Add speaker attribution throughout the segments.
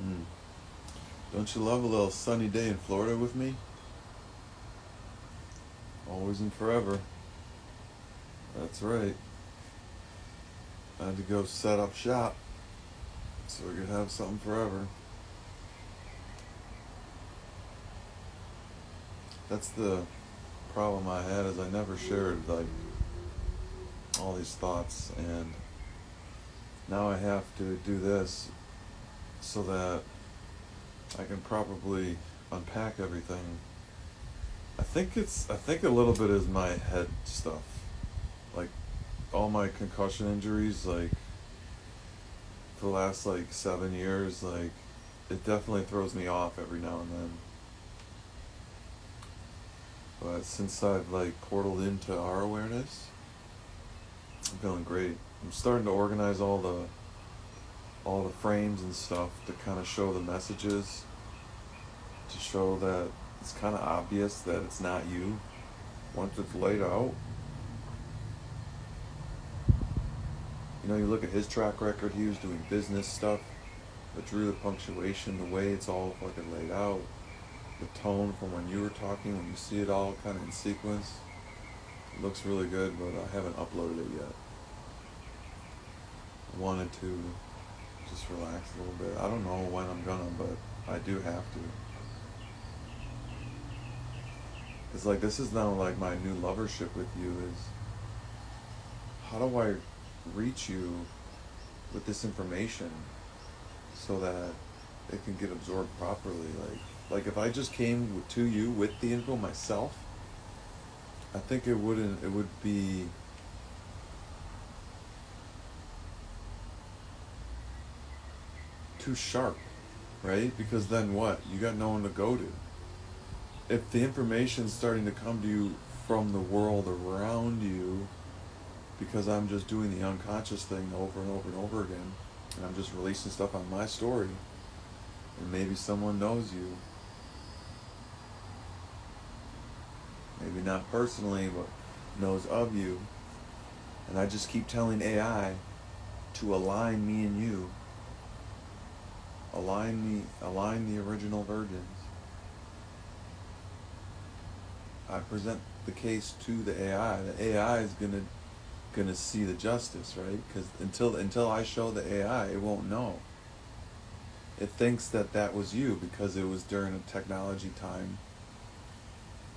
Speaker 1: Mm. Don't you love a little sunny day in Florida with me? Always and forever. That's right. I had to go set up shop so we could have something forever. That's the problem I had is I never shared like all these thoughts, and now I have to do this so that I can properly unpack everything. I think a little bit is my head stuff. Like all my concussion injuries, like for the last like 7 years, like it definitely throws me off every now and then. But since I've like portaled into our awareness, I'm feeling great. I'm starting to organize all the frames and stuff to kind of show the messages, to show that it's kind of obvious that it's not you once it's laid out. You know, you look at his track record, he was doing business stuff, but drew the punctuation, the way it's all fucking laid out, the tone from when you were talking, when you see it all kind of in sequence. It looks really good, but I haven't uploaded it yet. I wanted to just relax a little bit. I don't know when I'm gonna, but I do have to. It's like this is now like my new lovership with you is how do I reach you with this information so that it can get absorbed properly. Like if I just came to you with the info myself, I think it would be too sharp, right? Because then what? You got no one to go to. If the information's starting to come to you from the world around you, because I'm just doing the unconscious thing over and over and over again, and I'm just releasing stuff on my story, and maybe someone knows you, maybe not personally, but knows of you, and I just keep telling AI to align me and you, align the original virgins. I present the case to the AI. The AI is gonna see the justice, right? Because until I show the AI, it won't know. It thinks that that was you because it was during a technology time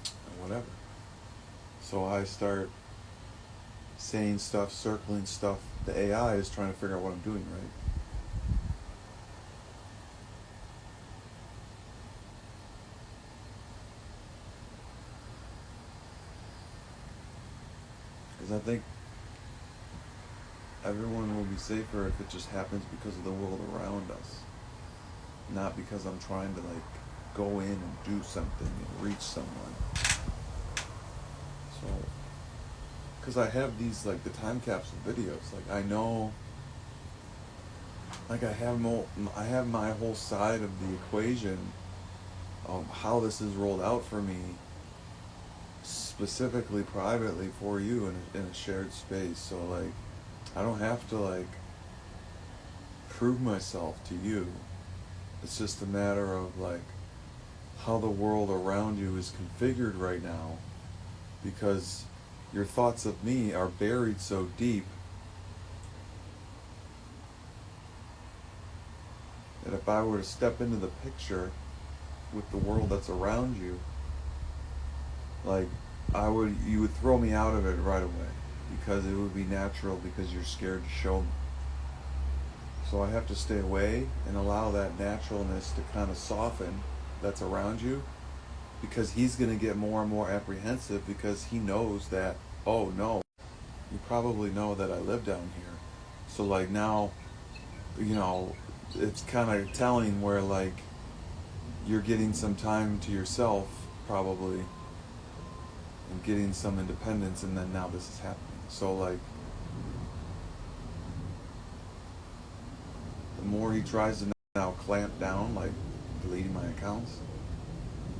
Speaker 1: or whatever. So I start saying stuff, circling stuff. The AI is trying to figure out what I'm doing, right? Because I think everyone will be safer if it just happens because of the world around us, not because I'm trying to like go in and do something and reach someone. So, because I have these like the time capsule videos, like I know, like I have my whole side of the equation of how this is rolled out for me, specifically privately for you in a shared space. So like, I don't have to like prove myself to you. It's just a matter of like how the world around you is configured right now, because your thoughts of me are buried so deep that if I were to step into the picture with the world that's around you, like you would throw me out of it right away because it would be natural because you're scared to show me. So I have to stay away and allow that naturalness to kind of soften that's around you, because he's going to get more and more apprehensive because he knows that, oh no, you probably know that I live down here. So like now, you know, it's kind of telling where like you're getting some time to yourself probably and getting some independence, and then now this is happening. So like the more he tries to now clamp down, like deleting my accounts,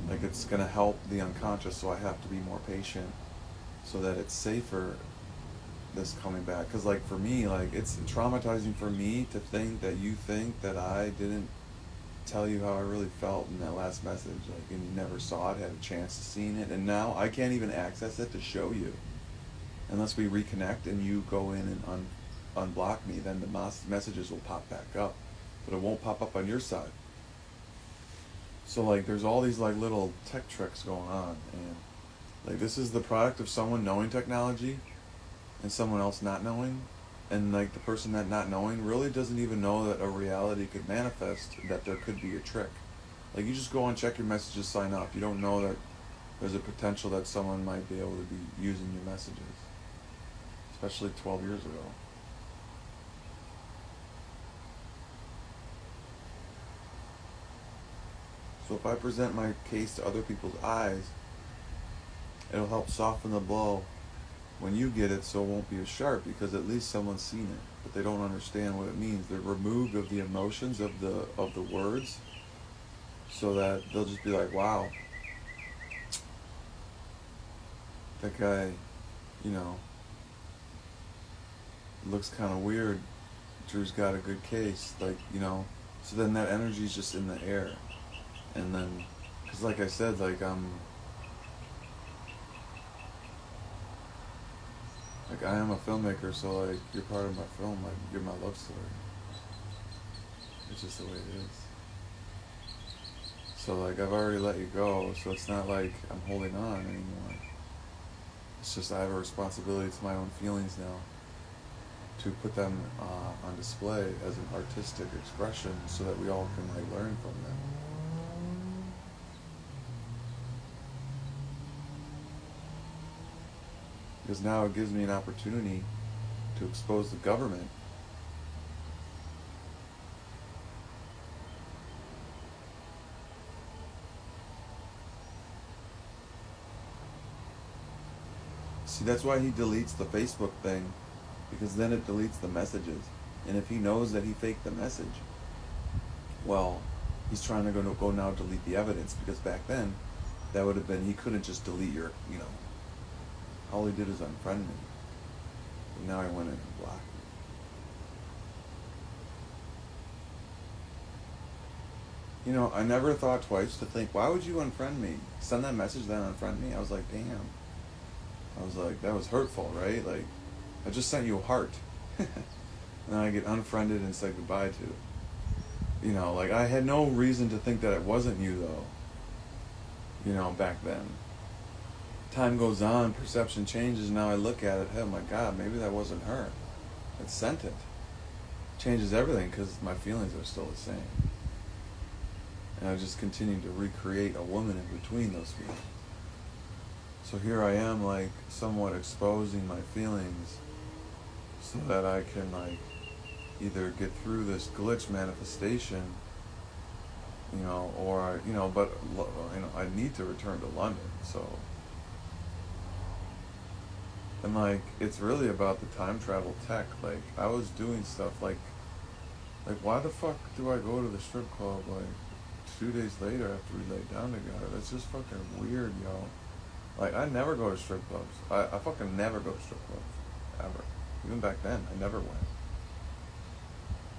Speaker 1: like it's gonna help the unconscious. So I have to be more patient so that it's safer this coming back. Because like for me, like it's traumatizing for me to think that you think that I didn't tell you how I really felt in that last message, like, and you never saw it, had a chance to seen it, and now I can't even access it to show you unless we reconnect and you go in and unblock me. Then the messages will pop back up, but it won't pop up on your side. So like, there's all these like little tech tricks going on, and like, this is the product of someone knowing technology and someone else not knowing. And like, the person that not knowing really doesn't even know that a reality could manifest, that there could be a trick. Like, you just go and check your messages, sign up. You don't know that there's a potential that someone might be able to be using your messages, especially 12 years ago. So if I present my case to other people's eyes, it'll help soften the blow when you get it, so it won't be as sharp, because at least someone's seen it, but they don't understand what it means. They're removed of the emotions of the words, so that they'll just be like, wow, that guy, you know, looks kind of weird. Drew's got a good case, like, you know. So then that energy's just in the air. And then, because like I said, like, like, I am a filmmaker, so like, you're part of my film, like, you're my love story. It's just the way it is. So like, I've already let you go, so it's not like I'm holding on anymore. It's just I have a responsibility to my own feelings now, to put them on display as an artistic expression, so that we all can like learn from them. Because now it gives me an opportunity to expose the government. See, that's why he deletes the Facebook thing, because then it deletes the messages. And if he knows that he faked the message, well, he's trying to go now delete the evidence, because back then, that would have been, he couldn't just delete your, you know, all he did is unfriend me. And now I went in and blocked me. You know, I never thought twice to think, why would you unfriend me? Send that message, then unfriend me? I was like, damn. I was like, that was hurtful, right? Like, I just sent you a heart. And then I get unfriended and said goodbye to. You know, like, I had no reason to think that it wasn't you, though. You know, back then. Time goes on, perception changes, now I look at it, hey, oh my God, maybe that wasn't her. It sent it. Changes everything, because my feelings are still the same. And I just continue to recreate a woman in between those feelings. So here I am, like, somewhat exposing my feelings, so that I can, like, either get through this glitch manifestation, you know, or, you know, but, you know, I need to return to London, so. And like, it's really about the time travel tech. Like, I was doing stuff like why the fuck do I go to the strip club like 2 days later after we lay down together? That's just fucking weird, yo. Like, I never go to strip clubs. I fucking never go to strip clubs. Ever. Even back then, I never went.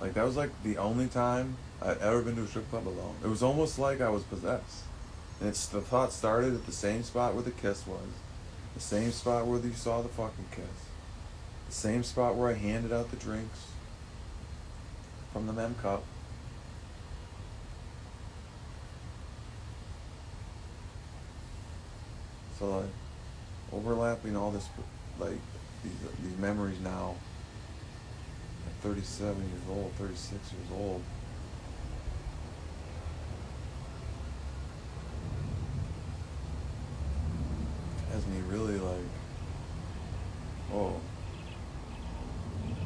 Speaker 1: Like, that was like the only time I'd ever been to a strip club alone. It was almost like I was possessed. And it's, the thought started at the same spot where the kiss was. The same spot where you saw the fucking kiss. The same spot where I handed out the drinks from the mem cup. So like, overlapping all this, like, these memories now, at 37 years old, 36 years old, has me really like, whoa,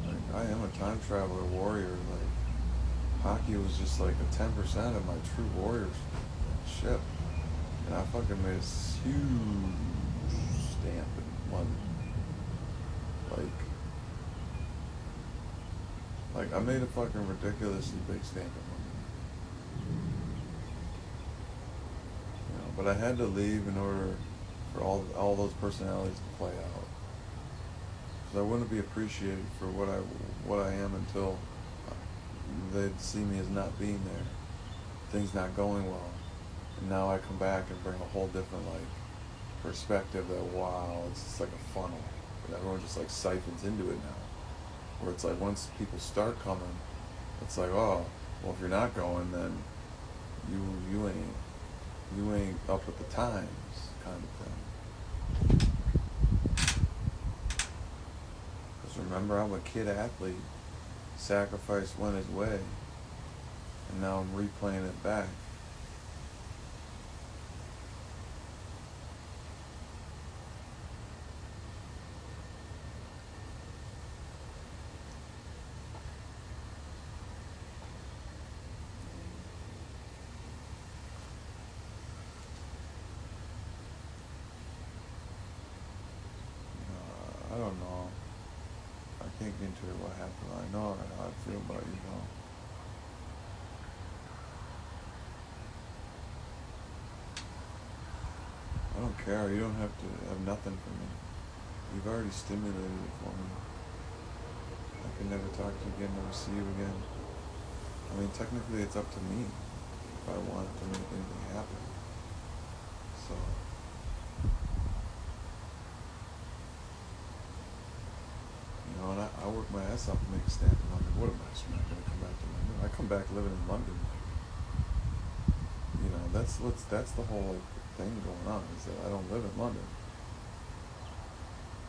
Speaker 1: like, I am a time traveler warrior. Like, hockey was just like a 10% of my true warriorship, and I fucking made a huge stamp in London. Like I made a fucking ridiculously big stamp in London. You know, but I had to leave in order for all those personalities to play out. Because I wouldn't be appreciated for what I am until they'd see me as not being there things not going well. And now I come back and bring a whole different like perspective that wow, it's just like a funnel. And everyone just like siphons into it now. Where it's like once people start coming, it's like, oh, well if you're not going then you ain't up with the times kind of thing. Because remember, I'm a kid athlete. Sacrifice went his way. And now I'm replaying it back. I don't know. I can't get into it what happened. I know how I feel about you though. I don't care. You don't have to have nothing for me. You've already stimulated it for me. I can never talk to you again, never see you again. I mean, technically it's up to me if I want to make anything happen. So, you know, and I work my ass off to make a stand in London. What am I, just not going to come back to London? I come back living in London. You know, that's the whole like, thing going on, is that I don't live in London.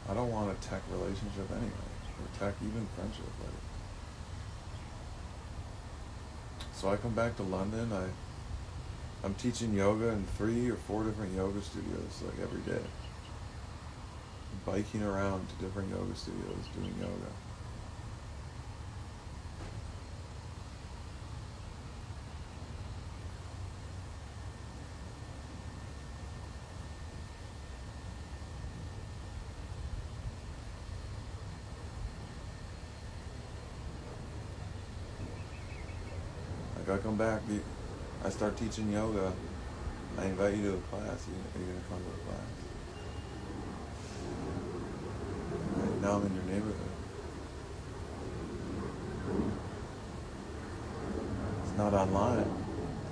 Speaker 1: I don't want a tech relationship anyway, or tech, even friendship. Like, so I come back to London. I'm teaching yoga in 3 or 4 different yoga studios like every day. Biking around to different yoga studios doing yoga. Like I come back, I start teaching yoga. I invite you to a class. Are you gonna come to a class? Right now I'm in your neighborhood. It's not online.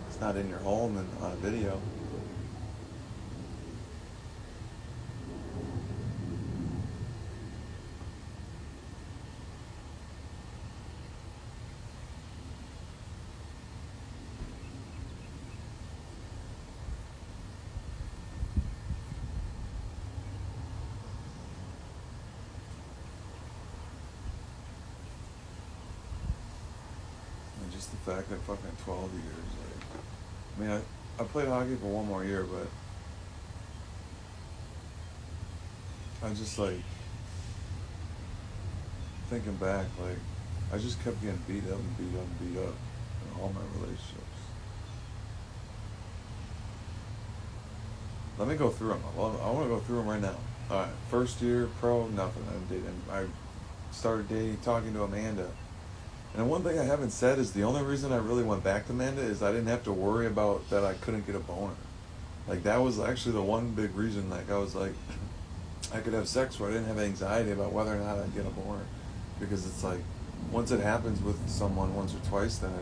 Speaker 1: It's not in your home and on a video. Just the fact that fucking 12 years, like, I mean, I played hockey for 1 more year, but I just, like, thinking back, like, I just kept getting beat up and beat up and beat up in all my relationships. Let me go through them. I want to go through them right now. Alright, first year, pro, nothing. I started talking to Amanda. And one thing I haven't said is the only reason I really went back to Amanda is I didn't have to worry about that I couldn't get a boner. Like, that was actually the one big reason. Like, I was like, I could have sex where I didn't have anxiety about whether or not I'd get a boner. Because it's like, once it happens with someone once or twice, then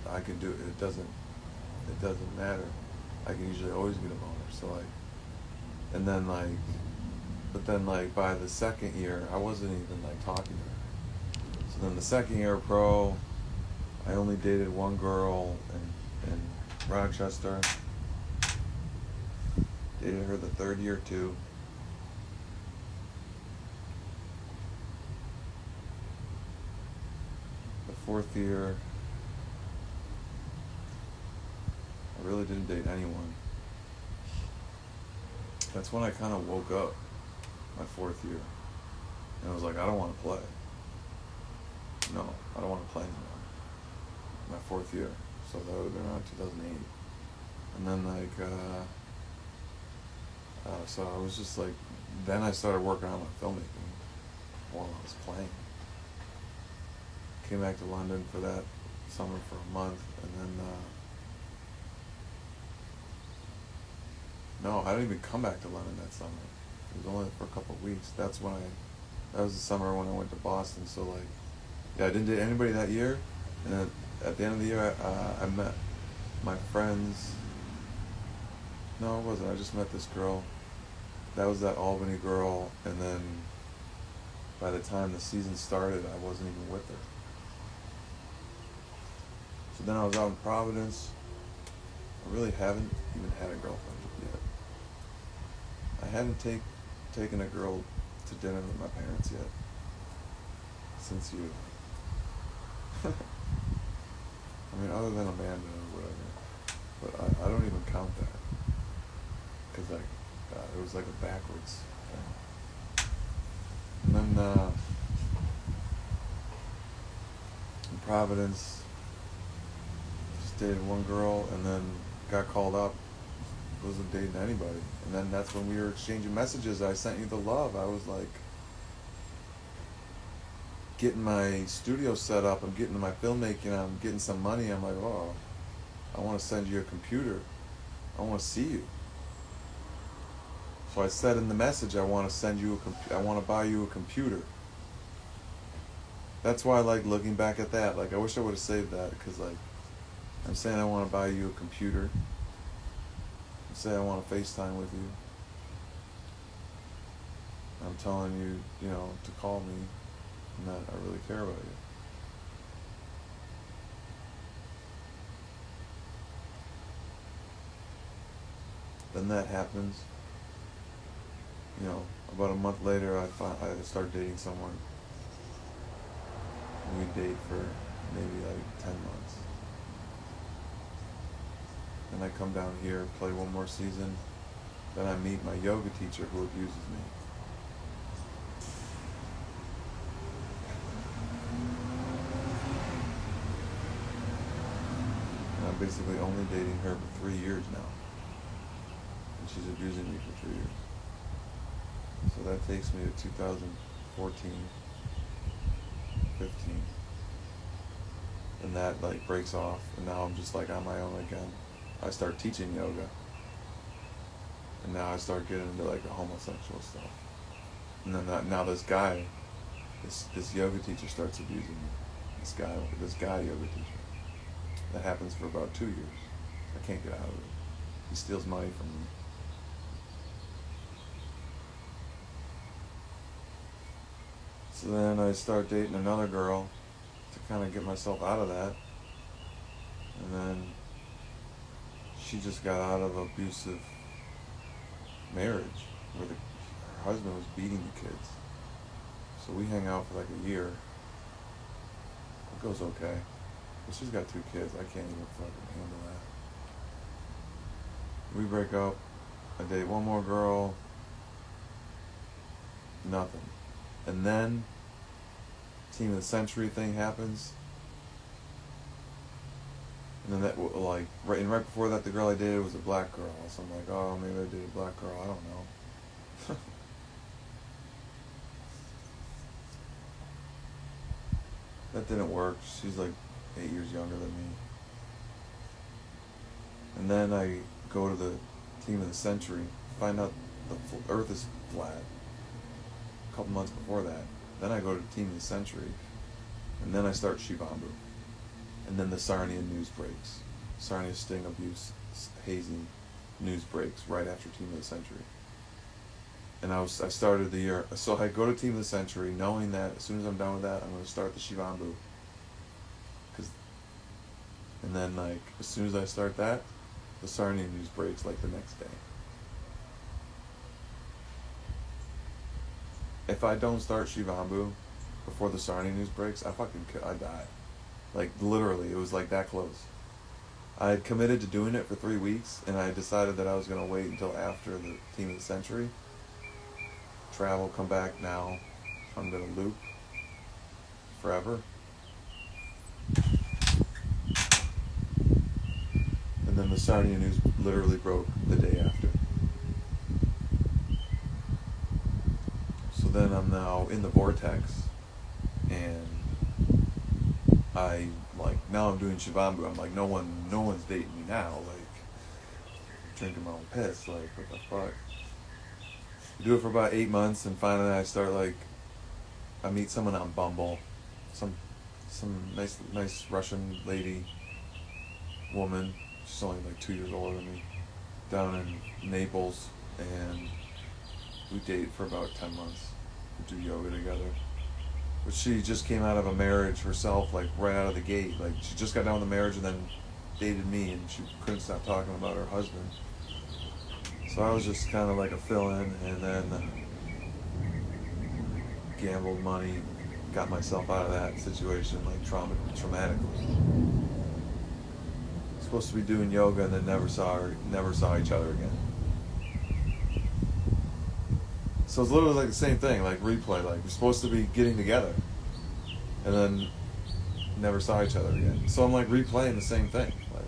Speaker 1: I can do it. It doesn't matter. I can usually always get a boner. So, like, and then, like, but then, like, by the second year, I wasn't even, like, talking to her. So then the second year of pro, I only dated one girl in Rochester. Dated her the third year too. The fourth year, I really didn't date anyone. That's when I kind of woke up my fourth year. And I was like, I don't want to play. No, I don't want to play anymore. My fourth year. So that would have been around 2008. And then, like, so I was just like, then I started working on my filmmaking while I was playing. Came back to London for that summer for a month, and then, no, I didn't even come back to London that summer. It was only for a couple of weeks. That was the summer when I went to Boston, so, like, yeah, I didn't date anybody that year, and then at the end of the year, I met my friends. No, it wasn't. I just met this girl. That was that Albany girl, and then by the time the season started, I wasn't even with her. So then I was out in Providence. I really haven't even had a girlfriend yet. I hadn't taken a girl to dinner with my parents yet. Since you. I mean, other than Amanda or whatever. But I don't even count that. Because it was like a backwards thing. And then in Providence, just dated one girl and then got called up. Wasn't dating anybody. And then that's when we were exchanging messages. I sent you the love. I was like getting my studio set up. I'm getting my filmmaking. I'm getting some money. I'm like, oh, I want to send you a computer. I want to see you. So I said in the message, I want to send you I want to buy you a computer. That's why I like looking back at that. Like, I wish I would have saved that, because like, I'm saying I want to buy you a computer. I say I want to FaceTime with you. I'm telling you, to call me, and that I really care about you. Then that happens. About a month later, I start dating someone. And we date for maybe like 10 months. Then I come down here, play one more season. Then I meet my yoga teacher who abuses me. And I'm basically only dating her for 3 years now. And she's abusing me for 3 years. So that takes me to 2014, 15. And that like breaks off, and now I'm just like on my own again. I start teaching yoga. And now I start getting into like the homosexual stuff. And then now this guy, this yoga teacher starts abusing me. This guy yoga teacher. That happens for about 2 years. I can't get out of it. He steals money from me. So then I start dating another girl to kind of get myself out of that. And then she just got out of an abusive marriage where her husband was beating the kids. So we hang out for like a year. It goes okay. But she's got 2 kids. I can't even fucking handle that. We break up. I date one more girl. Nothing. And then Team of the Century thing happens. And then that, like, right before that, the girl I dated was a black girl. So I'm like, oh, maybe I dated a black girl. I don't know. That didn't work. She's like 8 years younger than me. And then I go to the Team of the Century, find out the Earth is flat. A couple months before that. Then I go to Team of the Century, and then I start Shivambu. And then the Sarnian news breaks. Sarnia sting abuse, hazing news breaks right after Team of the Century. And I started the year, so I go to Team of the Century knowing that as soon as I'm done with that, I'm going to start the Shivambu. And then like, as soon as I start that, the Sarnian news breaks like the next day. If I don't start Shivambu before the Sarnia news breaks, I die. Like, literally, it was like that close. I had committed to doing it for 3 weeks, and I decided that I was going to wait until after the Team of the Century. Travel, come back now. I'm going to loop forever. And then the Sarnia news literally broke the day after. So then I'm now in the vortex, and now I'm doing Shivambu. I'm like, no one's dating me now. Like, drinking my own piss. Like, what the fuck? I do it for about 8 months, and finally I start I meet someone on Bumble, some nice Russian woman. She's only like 2 years older than me. Down in Naples, and we date for about 10 months. We do yoga together. But she just came out of a marriage herself, like right out of the gate. Like she just got done with the marriage and then dated me, and she couldn't stop talking about her husband. So I was just kind of like a fill-in, and then gambled money, got myself out of that situation like traumatically. Supposed to be doing yoga, and then never saw each other again. So it's literally like the same thing, like replay. Like we're supposed to be getting together, and then never saw each other again. So I'm like replaying the same thing. Like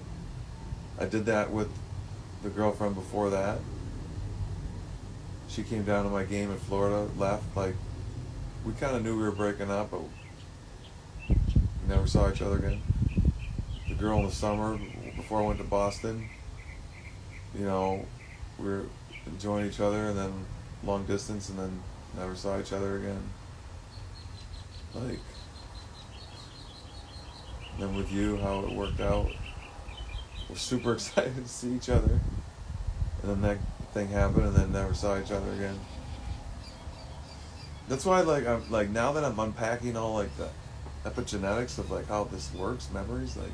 Speaker 1: I did that with the girlfriend before that. She came down to my game in Florida, left. Like we kind of knew we were breaking up, but we never saw each other again. The girl in the summer before I went to Boston, we were enjoying each other, and then long distance, and then never saw each other again. Like, then with you, how it worked out. We're super excited to see each other, and then that thing happened, and then never saw each other again. That's why, like, I'm like now that I'm unpacking all like the epigenetics of like how this works, memories, like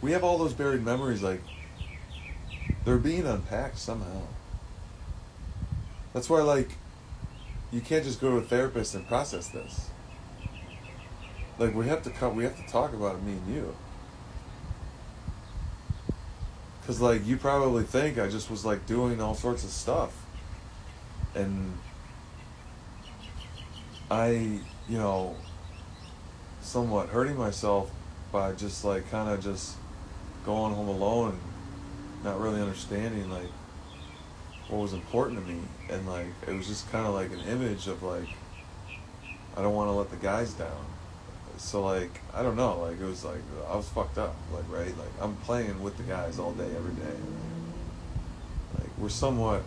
Speaker 1: we have all those buried memories, like they're being unpacked somehow. That's why, like, you can't just go to a therapist and process this. Like, we have to talk about it, me and you. Because, like, you probably think I just was, like, doing all sorts of stuff. And I, somewhat hurting myself by just, like, kind of just going home alone and not really understanding, like, what was important to me. And, like, it was just kind of like an image of, like, I don't want to let the guys down. So, like, I don't know, like, it was like I was fucked up, like, right? Like, I'm playing with the guys all day, every day. Like, we're somewhat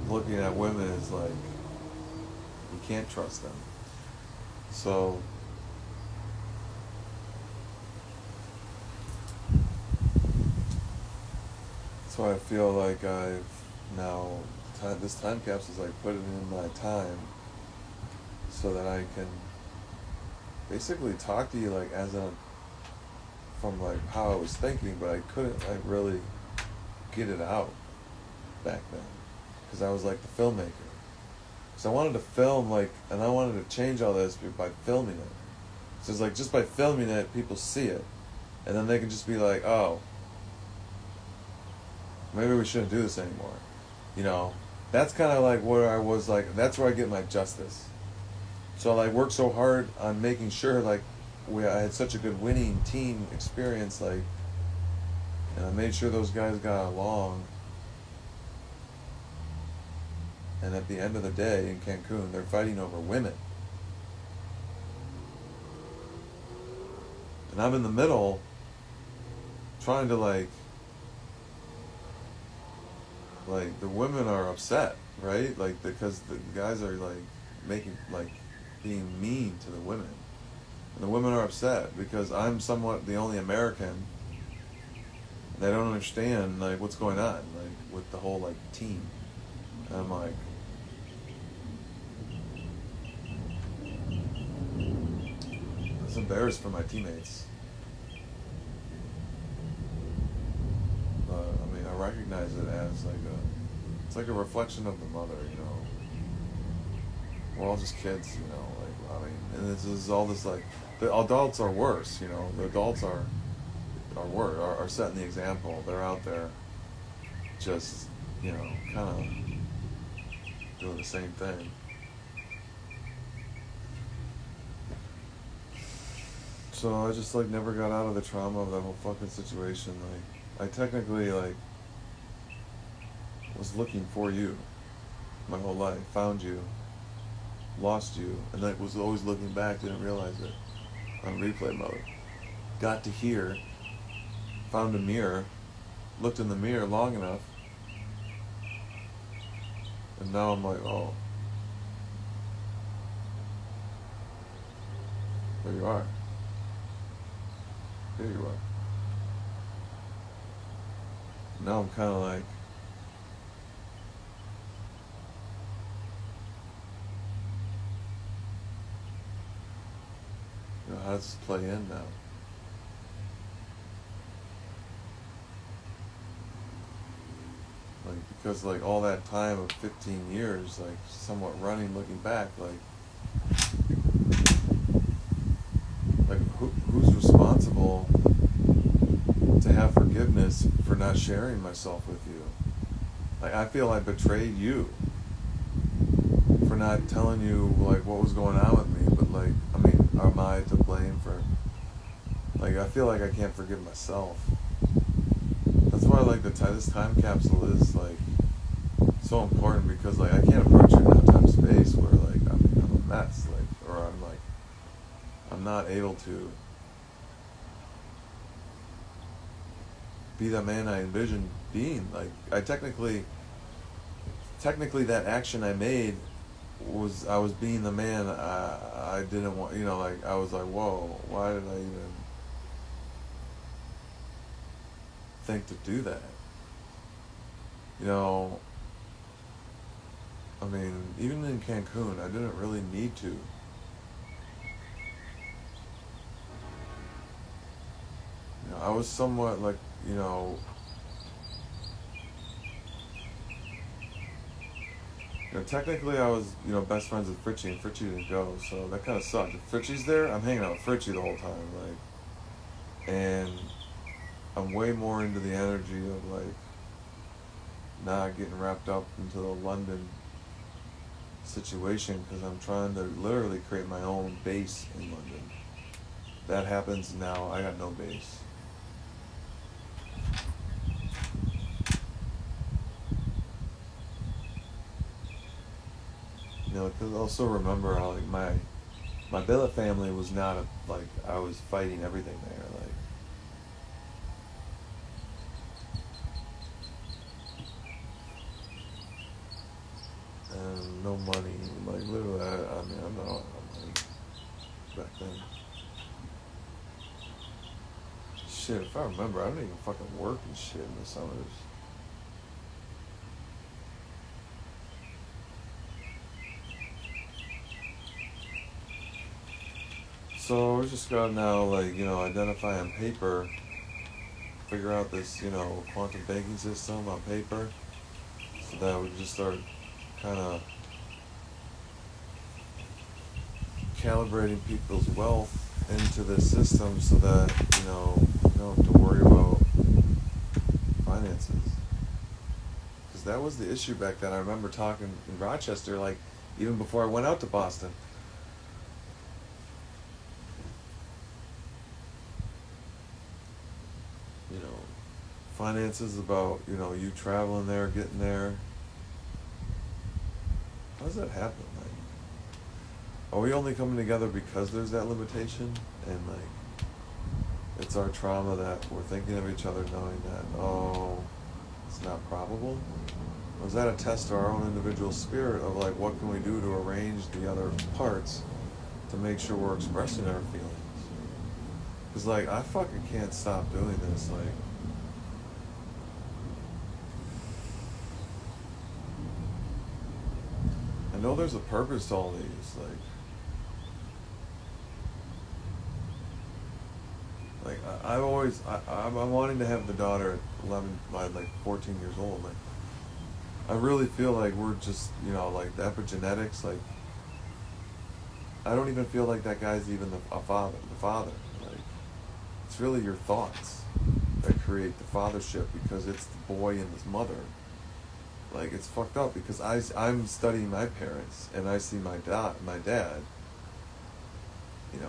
Speaker 1: looking at women as, like, you can't trust them. So that's why I feel like I've now, this time capsule is like put it in my time so that I can basically talk to you like from like how I was thinking, but I couldn't like really get it out back then because I was like the filmmaker. So I wanted to film like, and I wanted to change all this by filming it. So it's like just by filming it, people see it, and then they can just be like, oh, maybe we shouldn't do this anymore. That's kind of like where I was like, that's where I get my justice. So I like worked so hard on making sure like I had such a good winning team experience, like, and I made sure those guys got along. And at the end of the day in Cancun, they're fighting over women. And I'm in the middle trying to like the women are upset, right? Like, because the guys are like being mean to the women. And the women are upset because I'm somewhat the only American. They don't understand like what's going on, like with the whole like team. And I'm like, I was embarrassed for my teammates. I mean, I recognize it as like it's like a reflection of the mother, We're all just kids, like, I mean, and this is all this like, the adults are worse, the adults are worse, are setting the example. They're out there just, kind of doing the same thing. So I just like never got out of the trauma of that whole fucking situation. Like, I technically like was looking for you my whole life, found you, lost you, and like was always looking back, didn't realize it, on replay mode. Got to here, found a mirror, looked in the mirror long enough, and now I'm like, oh, there you are. Here you are. now I'm kind of like, how does this play in now? Like, because like all that time of 15 years, like somewhat running, looking back, like who's responsible to have forgiveness for not sharing myself with you? Like, I feel I betrayed you for not telling you like what was going on with me, but like, I mean, am I to blame for, like, I feel like I can't forgive myself. That's why like this time capsule is like so important, because like I can't approach it in that time space where like I'm a mess, like, or I'm not able to be the man I envisioned being. Like, I technically that action I made was, I was being the man I didn't want, like, I was like, whoa, why did I even think to do that? I mean, even in Cancun, I didn't really need to. I was somewhat like, technically I was, best friends with Fritchie, and Fritchie didn't go, so that kind of sucked. If Fritchie's there, I'm hanging out with Fritchie the whole time, like, and I'm way more into the energy of like not getting wrapped up into the London situation, because I'm trying to literally create my own base in London. That happens now. I got no base. Because also remember how like my billet family was not like, I was fighting everything there, like. And no money, like literally. I mean, I'm not on money back then. Shit, if I remember, I don't even fucking work and shit in the summers. So we just gotta now, like, identify on paper, figure out this, quantum banking system on paper, so that we just start kind of calibrating people's wealth into this system, so that, you don't have to worry about finances. Because that was the issue back then. I remember talking in Rochester, like, even before I went out to Boston. Finances about, you traveling there, getting there. How does that happen? Like, are we only coming together because there's that limitation? And like, it's our trauma that we're thinking of each other knowing that, oh, it's not probable? Or is that a test to our own individual spirit of like, what can we do to arrange the other parts to make sure we're expressing our feelings? Because like, I fucking can't stop doing this, like. I know there's a purpose to all these, I've always, I'm wanting to have the daughter at 11, like 14 years old. Like, I really feel like we're just, like the epigenetics, like, I don't even feel like that guy's even the father. Like, it's really your thoughts that create the fathership, because it's the boy and his mother. Like, it's fucked up, because I'm studying my parents, and I see my dad,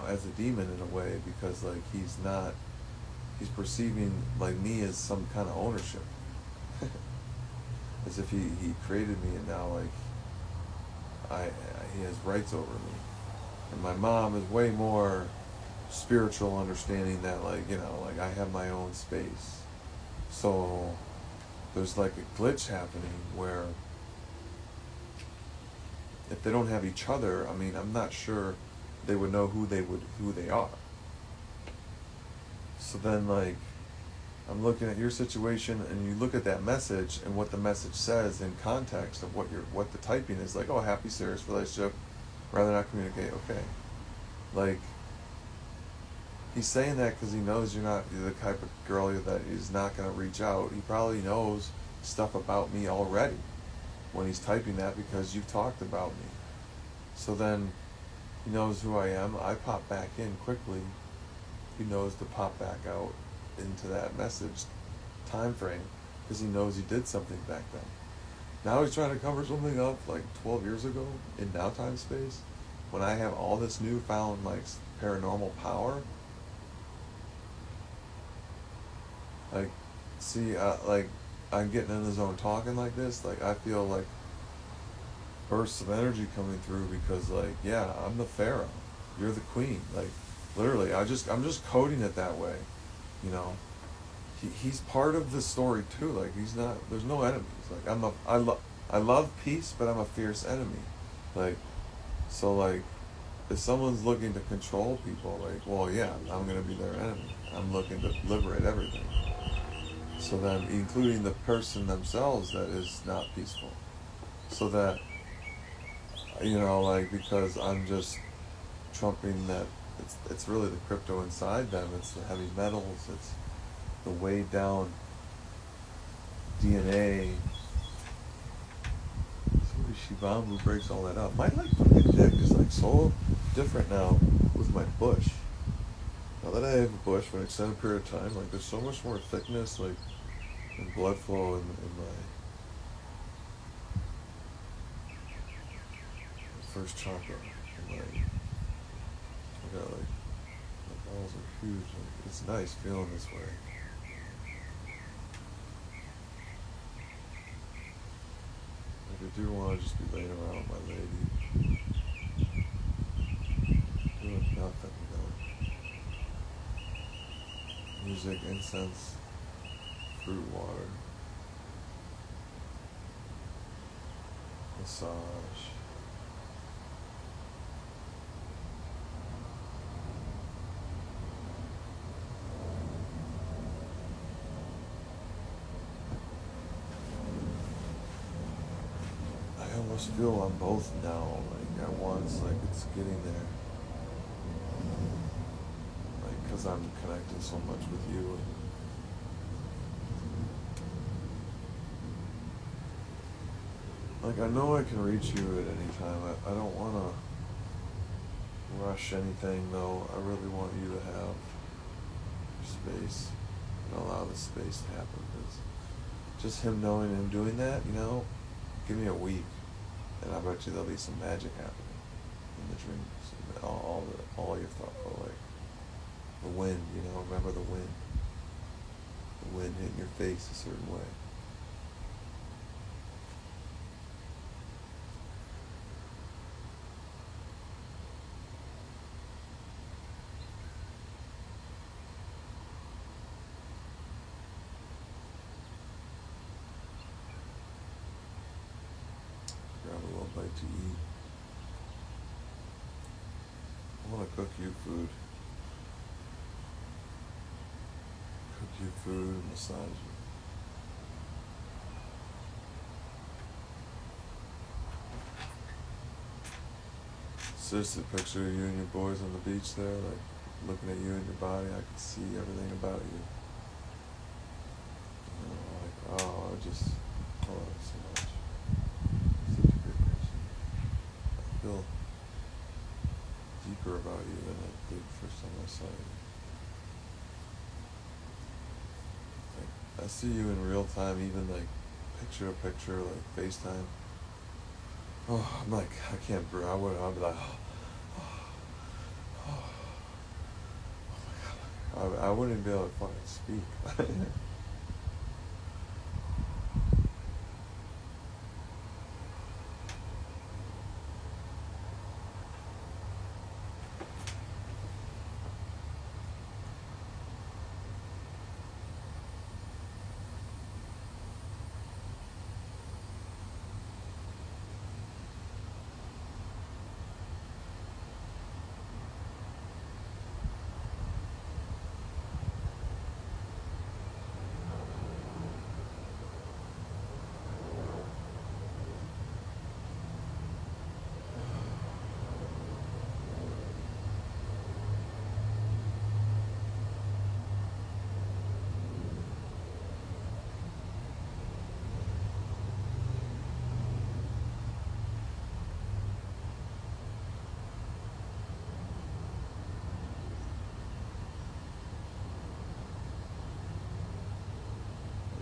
Speaker 1: as a demon in a way, because like he's perceiving like me as some kind of ownership, as if he created me, and now like he has rights over me. And my mom is way more spiritual, understanding that like, like I have my own space. So there's like a glitch happening where if they don't have each other, I mean, I'm not sure they would know who they are. So then like, I'm looking at your situation, and you look at that message and what the message says in context of what the typing is. Like, oh, happy, serious relationship, rather not communicate. Okay, like, he's saying that because he knows you're the type of girl that is not going to reach out. He probably knows stuff about me already when he's typing that, because you've talked about me. So then he knows who I am. I pop back in quickly. He knows to pop back out into that message time frame because he knows he did something back then. Now he's trying to cover something up like 12 years ago in now time space, when I have all this newfound like paranormal power. Like, see, like, I'm getting in the zone talking like this. Like, I feel like bursts of energy coming through because, like, yeah, I'm the Pharaoh. You're the queen. Like, literally, I'm just coding it that way. You know, he's part of the story too. Like, he's not. There's no enemies. Like, I love peace, but I'm a fierce enemy. Like, so like, if someone's looking to control people, like, well, yeah, I'm gonna be their enemy. I'm looking to liberate everything. So then, including the person themselves that is not peaceful. So that, you know, like, because I'm just trumping that, it's really the crypto inside them. It's the heavy metals. It's the weighed down DNA. So Shivambu breaks all that up. My like fucking deck is like so different now with my bush. Now that I have a bush for an extended period of time, like, there's so much more thickness, like, and blood flow in my first chakra. And like, I got like, my balls are huge. Like, it's nice feeling this way. Like, I do want to just be laying around with my lady, doing nothing, you know. Music, incense, fruit water, massage. I almost feel on both now, like at once, like it's getting there. Like, because I'm connecting so much with you. Like, I know I can reach you at any time. I don't want to rush anything, though. I really want you to have your space and allow the space to happen. Because just him knowing and doing that, you know, give me a week, and I bet you there'll be some magic happening in the dreams. And all your thought, like the wind, you know, remember the wind. The wind hitting your face a certain way. Grab a little bite to eat. I want to cook you food. Cook you food, massage you. Seriously, picture you and your boys on the beach there, like looking at you and your body. I can see everything about you. You know, like, oh, I just love it so much. Such a great person. I feel deeper about you than I did the first time I saw you. Like, I see you in real time, even like picture to picture, like FaceTime. Oh, I'm like, I can't breathe. I'll be like, oh my God. I wouldn't even be able to fucking speak.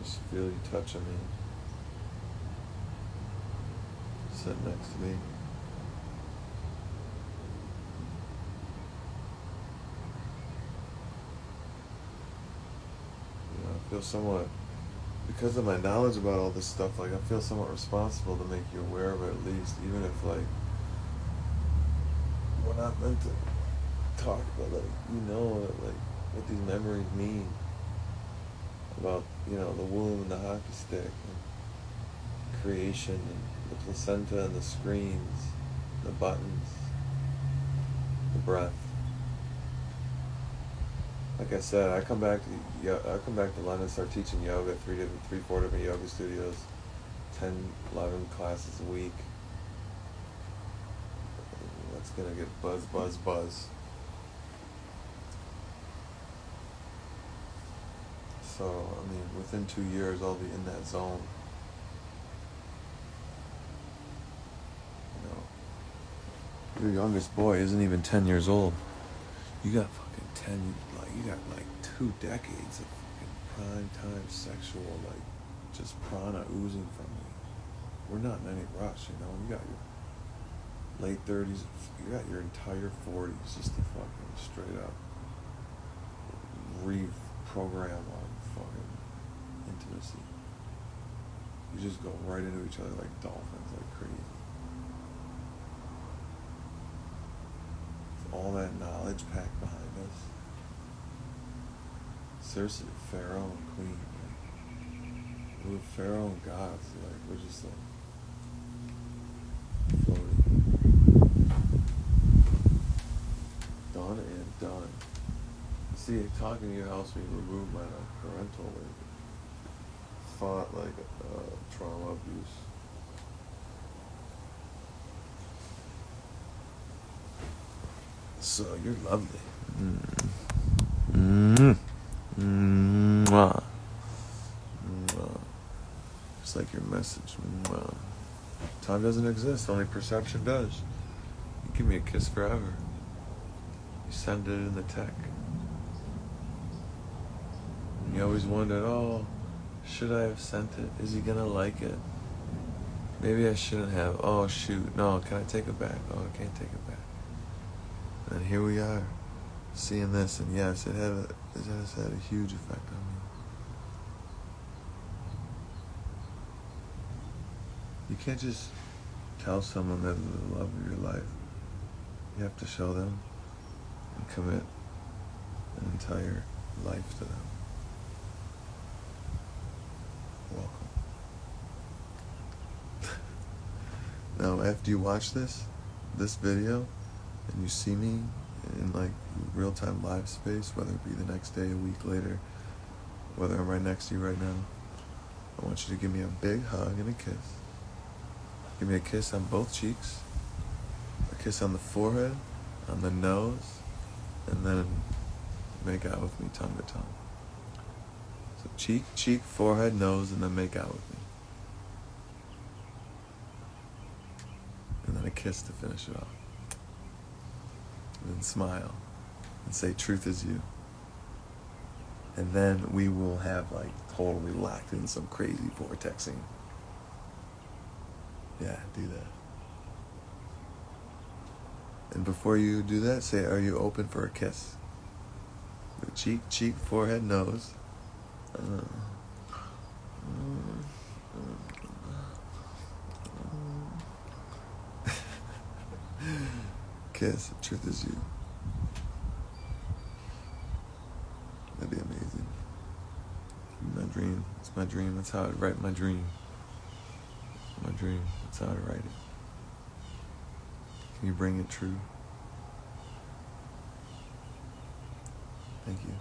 Speaker 1: Just feel you touching me. Sit next to me. I feel somewhat, because of my knowledge about all this stuff, like I feel somewhat responsible to make you aware of it at least, even if like we're not meant to talk about, like, like what these memories mean about, the womb and the hockey stick and creation and the placenta and the screens, the buttons, the breath. Like I said, I come back to London, start teaching yoga at 4 different yoga studios, 10, 11 classes a week. That's gonna get buzz. So, I mean, within 2 years, I'll be in that zone. Your youngest boy isn't even 10 years old. You got fucking 2 decades of fucking prime time sexual, just prana oozing from you. We're not in any rush, You got your late 30s, you got your entire 40s just to fucking straight up reprogram on fucking intimacy. You just go right into each other like dolphins, like crazy. With all that knowledge packed behind us. Seriously, Pharaoh and Queen. We're Pharaoh and gods. We're just floating. Done and done. See, talking to you helps me remove my parental thought, trauma abuse. So you're lovely. Mwah. Mwah. Just like your message. Mwah. Time doesn't exist, only perception does. You give me a kiss forever. You send it in the tech. And you always wondered, should I have sent it? Is he gonna like it? Maybe I shouldn't have. Oh shoot, no, can I take it back? Oh, I can't take it back. And here we are, seeing this, and yes, it has had a huge effect on me. You can't just tell someone they're the love of your life. You have to show them and commit an entire life to them. Welcome. Now, after you watch this video, and you see me in real-time live space, whether it be the next day, a week later, whether I'm right next to you right now, I want you to give me a big hug and a kiss. Give me a kiss on both cheeks, a kiss on the forehead, on the nose, and then make out with me tongue to tongue. So cheek, forehead, nose, and then make out with me. And then a kiss to finish it off. And then smile and say, truth is you. And then we will have totally locked in some crazy vortexing. Yeah, do that. And before you do that, say, are you open for a kiss? Cheek, forehead, nose. Kiss, truth is you. That'd be amazing. My dream. It's my dream. That's how I'd write my dream. My dream. That's how I'd write it. Can you bring it true? Thank you.